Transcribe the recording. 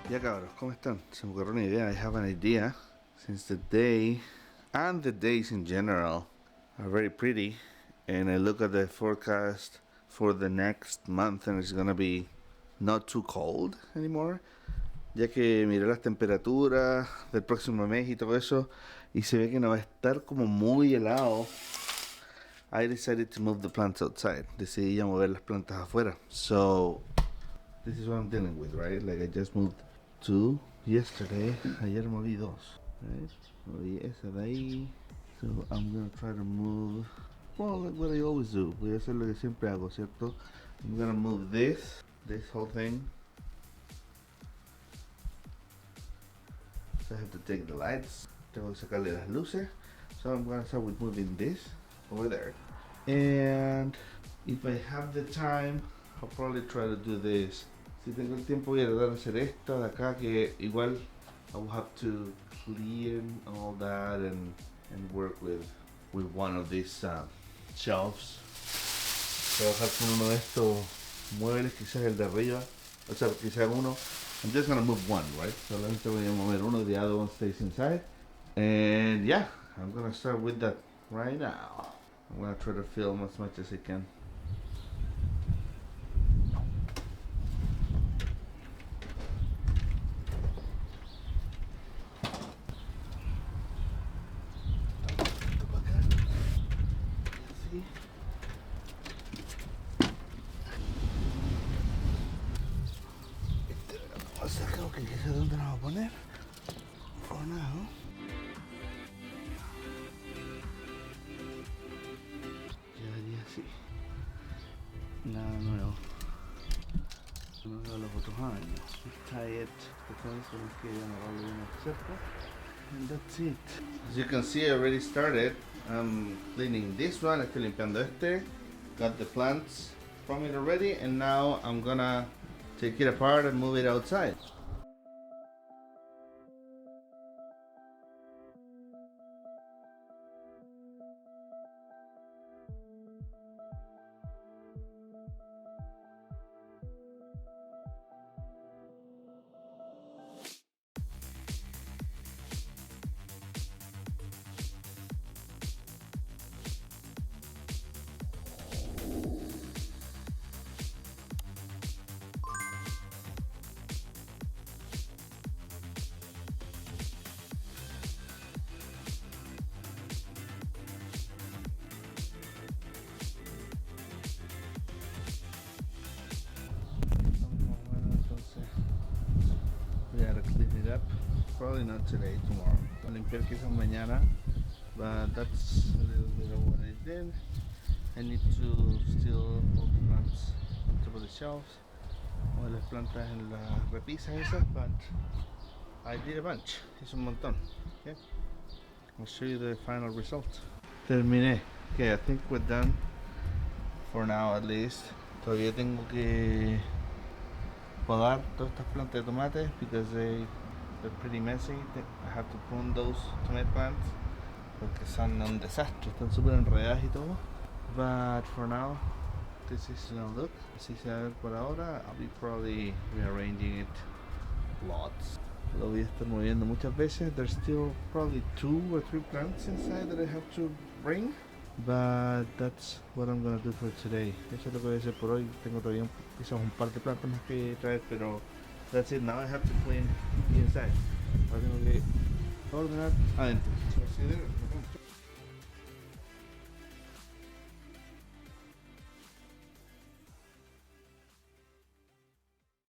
Ya cabros, ¿cómo están? Se me ocurrió una idea. I have an idea. Since the day and the days in general are very pretty, and I look at the forecast for the next month and it's gonna be not too cold anymore, ya que miré las temperaturas del próximo mes y todo eso y se ve que no va a estar como muy helado. I decided to move the plants outside. Decidí ya mover las plantas afuera. So this is what I'm dealing with, right? Like I just moved two yesterday. Ayer moví dos, right? Moví esa de ahí. So I'm gonna try to move, well, like what I always do. Voy a hacer lo que siempre hago, ¿cierto? I'm gonna move this whole thing. So I have to take the lights. Tengo que sacarle las luces. So I'm gonna start with moving this over there. And if I have the time, I'll probably try to do this. Si tengo el tiempo voy a tratar de hacer esta de acá, que igual I will have to clean all that and work with one of these shelves. Trabajar con uno de estos muebles, quizás el de arriba, o sea, quizás uno. I'm just gonna move one, right? Solamente voy a mover uno, the other one stays inside. And yeah, I'm gonna start with that right now. I'm gonna try to film as much as I can. Creo que sé dónde lo vamos a poner. For now. Quedaría así. Nada nuevo. No veo los otros años. Tie it. Después tenemos que amarrarlo bien cerca. And that's it. As you can see, I already started. I'm cleaning this one. Estoy limpiando este. Got the plants from it already, and now I'm gonna take it apart and move it outside. We gotta clean it up. Probably not today, tomorrow. I'll limpiar quizás mañana, but that's a little bit of what I did. I need to still move the plants on top of the shelves. Mueve las plantas en las repisas esas, but I did a bunch. Hice un montón. Okay? I'll show you the final result. Terminé. Okay, I think we're done for now at least. Todavía tengo que podar todas estas plantas de tomates because they're pretty messy. I have to prune those tomato plants porque son un desastre, están súper enredadas y todo. But for now, this is gonna look. Así se va a ver por ahora. I'll be probably rearranging it lots. Lo voy a estar moviendo muchas veces. There's still probably 2 or 3 plants inside that I have to bring. But that's what I'm gonna do for today. Eso es lo que voy a hacer por hoy. Tengo todavía quizás un par de plantas más que traer, pero that's it. Now I have to clean the inside. Ahora tengo que ordenar adentro. So see you there.